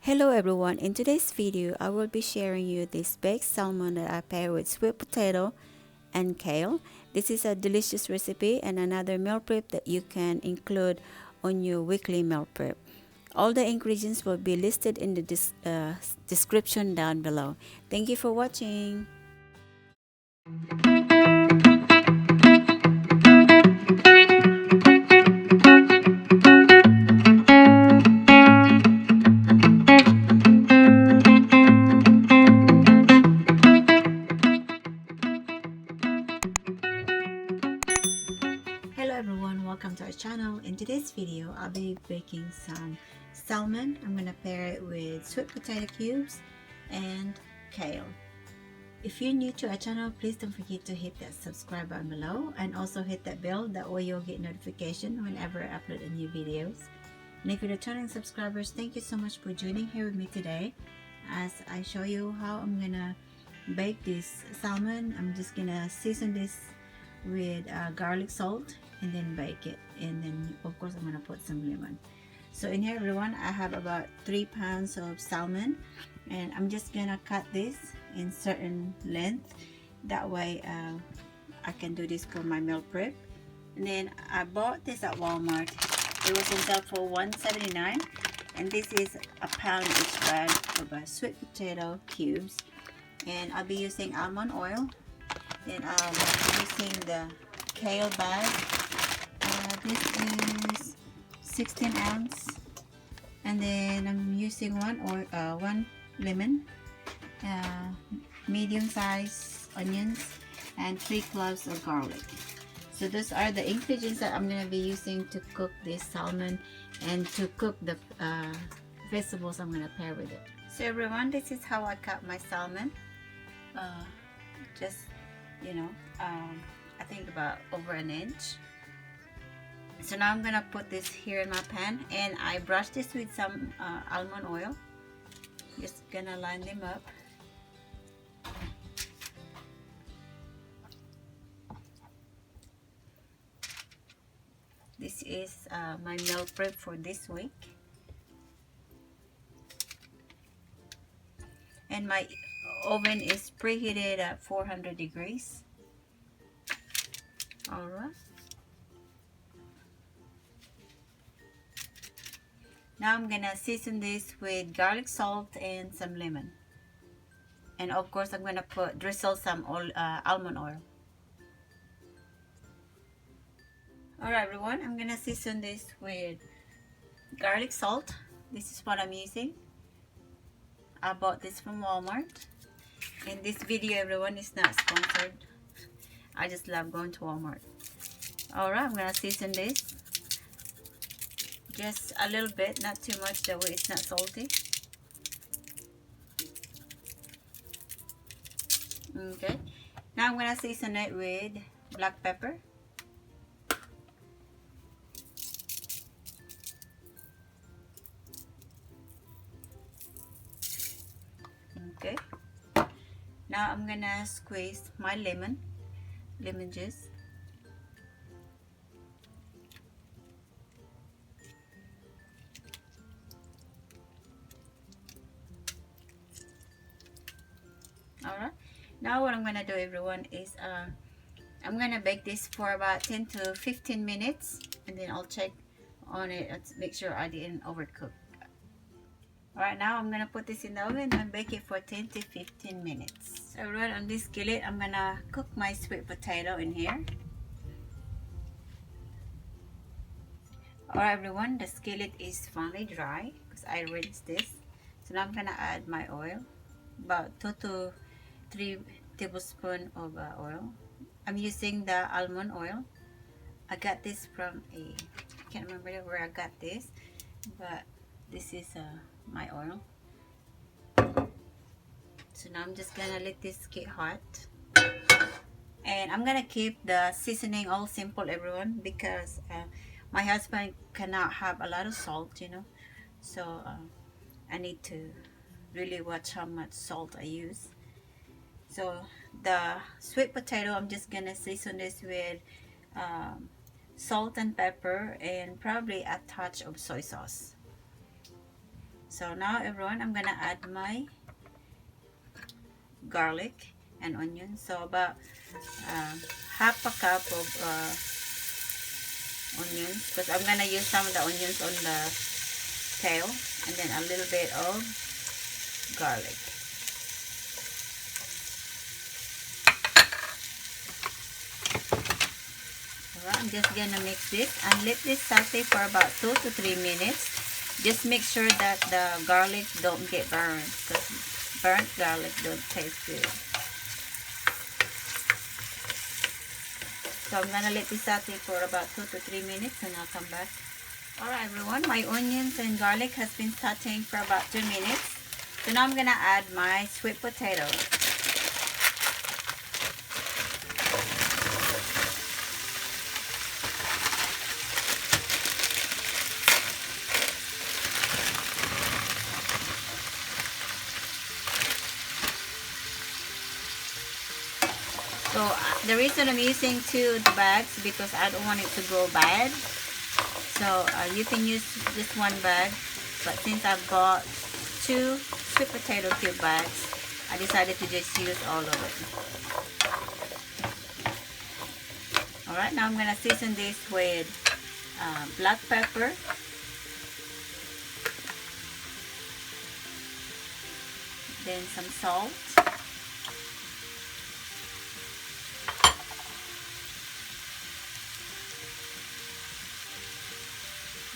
Hello everyone, in today's video I will be sharing you this baked salmon that I pair with sweet potato and kale. This is a delicious recipe and another meal prep that you can include on your weekly meal prep. All the ingredients will be listed in the description down below. Thank you for watching. Hello everyone, welcome to our channel. In today's video I'll be baking some salmon. I'm gonna pair it with sweet potato cubes and kale. If you're new to our channel, please don't forget to hit that subscribe button below and also hit that bell. That way you'll get notification whenever I upload a new videos. And if you're returning subscribers, thank you so much for joining here with me today as I show you how I'm gonna bake this salmon. I'm just gonna season this with garlic salt and then bake it, and then of course I'm gonna put some lemon. So in here everyone, I have about 3 pounds of salmon and I'm just gonna cut this in certain length. That way I can do this for my meal prep. And then I bought this at Walmart. It was on sale for $1.79 and this is a pound each bag of sweet potato cubes. And I'll be using almond oil. Then I'm using the kale bag. This is 16 ounce. And then I'm using one lemon, medium size onions, and 3 cloves of garlic. So those are the ingredients that I'm going to be using to cook this salmon and to cook the vegetables I'm going to pair with it. So everyone, this is how I cut my salmon. Just, I think about over an inch. So now I'm gonna put this here in my pan and I brush this with some almond oil. Just gonna line them up. This is my meal prep for this week. And my oven is preheated at 400 degrees. Alright. Now I'm gonna season this with garlic salt and some lemon. And of course I'm gonna drizzle some almond oil. Alright everyone, I'm gonna season this with garlic salt. This is what I'm using. I bought this from Walmart. And this video everyone is not sponsored. I just love going to Walmart. Alright, I'm gonna season this. Just a little bit, not too much, that way it's not salty. Okay, now I'm gonna season it with black pepper. Okay, now I'm gonna squeeze my lemon juice. Alright, now what I'm gonna do everyone is I'm gonna bake this for about 10 to 15 minutes and then I'll check on it and make sure I didn't overcook. Alright, now I'm gonna put this in the oven and bake it for 10 to 15 minutes. So right on this skillet, I'm gonna cook my sweet potato in here. Alright everyone, the skillet is finally dry because I rinsed this. So now I'm gonna add my oil, about 2 to 3 tablespoons of oil. I'm using the almond oil. I got this from I can't remember where I got this, but this is my oil. So now I'm just gonna let this get hot. And I'm gonna keep the seasoning all simple everyone because my husband cannot have a lot of salt, so I need to really watch how much salt I use. So the sweet potato, I'm just gonna season this with salt and pepper and probably a touch of soy sauce. So now everyone, I'm gonna add my garlic and onion. So about half a cup of onions, because I'm gonna use some of the onions on the kale, and then a little bit of garlic. Alright, I'm just gonna mix this and let this saute for about 2 to 3 minutes. Just make sure that the garlic don't get burned, because burnt garlic don't taste good. So I'm gonna let this saute for about 2 to 3 minutes and I'll come back. Alright everyone, my onions and garlic has been sauteing for about 2 minutes. So now I'm gonna add my sweet potato. So the reason I'm using 2 bags because I don't want it to go bad. So you can use just 1 bag, but since I've bought 2 sweet potato cube bags, I decided to just use all of it. Alright, now I'm gonna season this with black pepper, then some salt,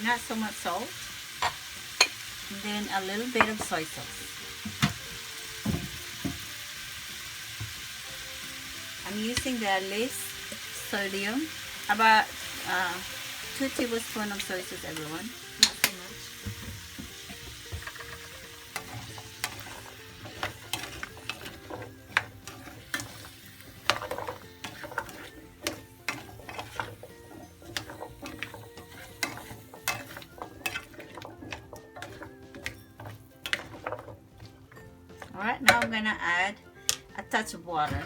not so much salt, and then a little bit of soy sauce. I'm using the least sodium, about 2 tablespoons of soy sauce everyone, not so much. Alright, now I'm gonna add a touch of water.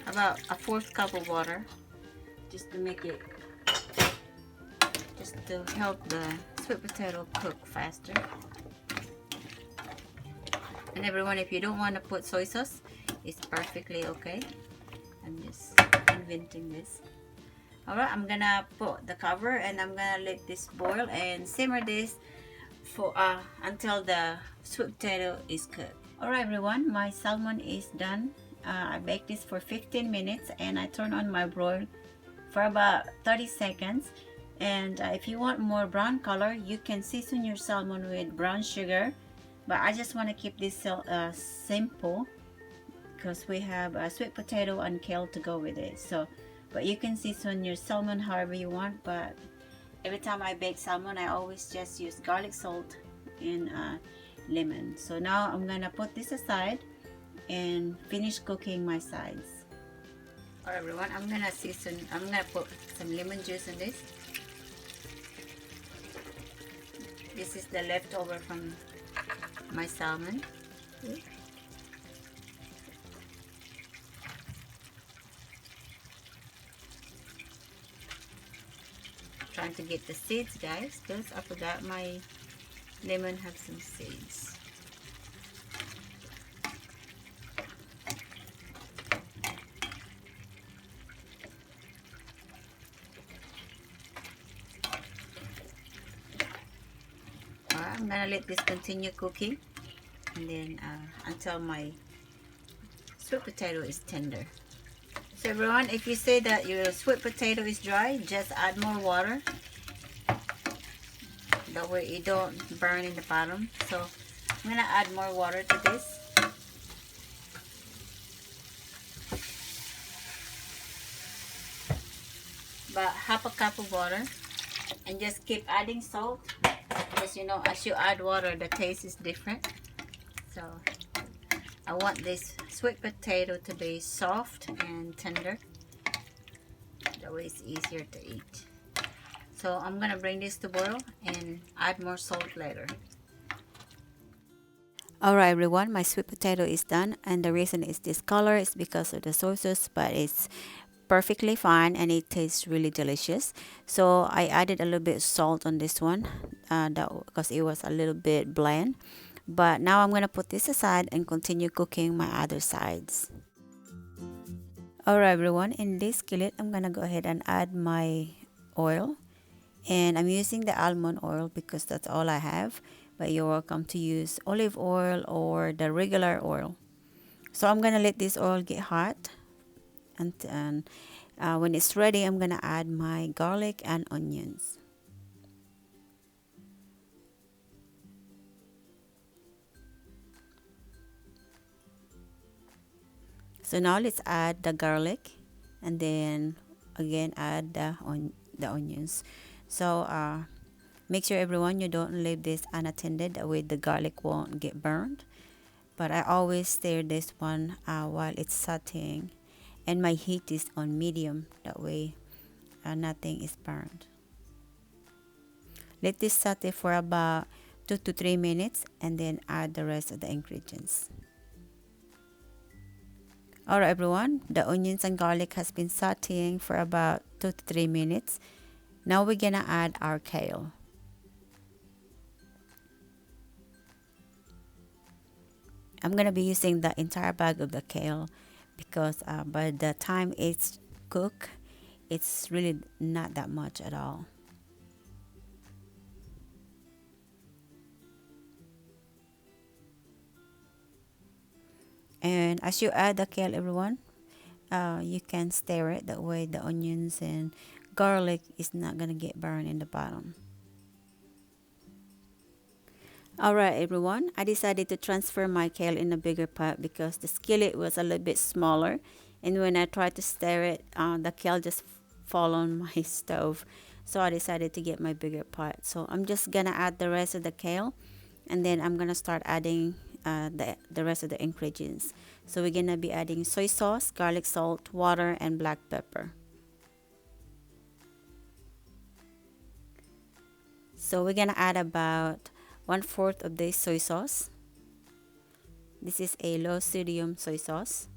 About a 1/4 cup of water, just to make it, just to help the sweet potato cook faster. And everyone, if you don't want to put soy sauce, it's perfectly okay. I'm just inventing this. Alright, I'm gonna put the cover and I'm gonna let this boil and simmer this for until the sweet potato is cooked. Alright everyone, my salmon is done. I baked this for 15 minutes and I turn on my broil for about 30 seconds. And if you want more brown color, you can season your salmon with brown sugar, but I just want to keep this simple because we have a sweet potato and kale to go with it. So but you can season your salmon however you want, but every time I bake salmon I always just use garlic salt and lemon. So now I'm gonna put this aside and finish cooking my sides. Alright everyone, I'm gonna put some lemon juice in this. This is the leftover from my salmon. Trying to get the seeds, guys, because I forgot my lemon have some seeds. I'm gonna let this continue cooking, and then until my sweet potato is tender. So everyone, if you say that your sweet potato is dry, just add more water. That way it don't burn in the bottom. So I'm gonna add more water to this. About half a cup of water, and just keep adding salt, because you know as you add water the taste is different. So I want this sweet potato to be soft and tender, that way it's easier to eat. So I'm gonna bring this to boil and add more salt later. Alright everyone, my sweet potato is done, and the reason it's this color is because of the soy sauce, but it's perfectly fine and it tastes really delicious. So I added a little bit of salt on this one because it was a little bit bland. But now I'm going to put this aside and continue cooking my other sides. Alright everyone, in this skillet I'm going to go ahead and add my oil. And I'm using the almond oil because that's all I have. But you're welcome to use olive oil or the regular oil. So I'm going to let this oil get hot. And when it's ready, I'm going to add my garlic and onions. So now let's add the garlic. And then again add the onions. So make sure everyone you don't leave this unattended, that way the garlic won't get burned. But I always stir this one while it's sauteing, and my heat is on medium, that way nothing is burned. Let this saute for about 2 to 3 minutes and then add the rest of the ingredients. Alright everyone, the onions and garlic has been sauteing for about 2 to 3 minutes. Now we're gonna add our kale. I'm gonna be using the entire bag of the kale because by the time it's cooked, it's really not that much at all. And as you add the kale everyone, you can stir it, that way the onions and garlic is not gonna get burned in the bottom. Alright everyone, I decided to transfer my kale in a bigger pot because the skillet was a little bit smaller, and when I tried to stir it, the kale just fall on my stove. So I decided to get my bigger pot. So I'm just gonna add the rest of the kale, and then I'm gonna start adding the rest of the ingredients. So we're gonna be adding soy sauce, garlic salt, water, and black pepper. So we're gonna add about 1/4 of this soy sauce. This is a low sodium soy sauce.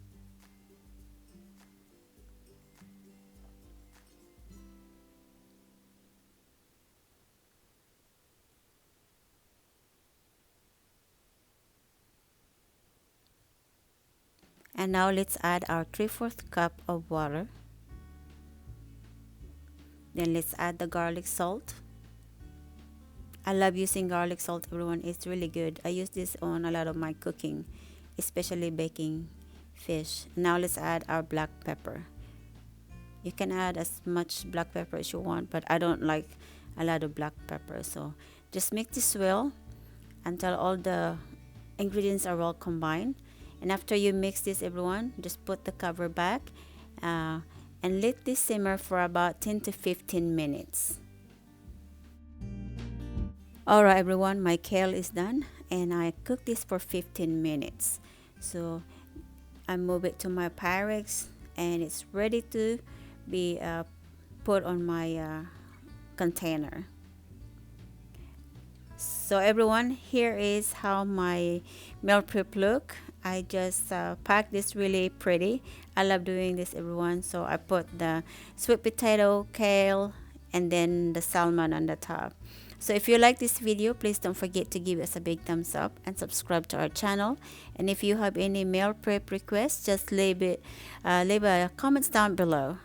And now let's add our 3/4 cup of water. Then let's add the garlic salt. I love using garlic salt everyone, it's really good. I use this on a lot of my cooking, especially baking fish. Now let's add our black pepper. You can add as much black pepper as you want, but I don't like a lot of black pepper. So just mix this well until all the ingredients are well combined. And after you mix this everyone, just put the cover back and let this simmer for about 10 to 15 minutes. Alright everyone, my kale is done and I cooked this for 15 minutes. So I move it to my Pyrex and it's ready to be put on my container. So everyone, here is how my meal prep look. I just packed this really pretty. I love doing this everyone. So I put the sweet potato, kale, and then the salmon on the top. So if you like this video, please don't forget to give us a big thumbs up and subscribe to our channel. And if you have any meal prep requests, just leave a comments down below.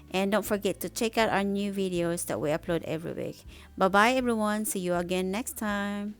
And don't forget to check out our new videos that we upload every week. Bye bye everyone. See you again next time.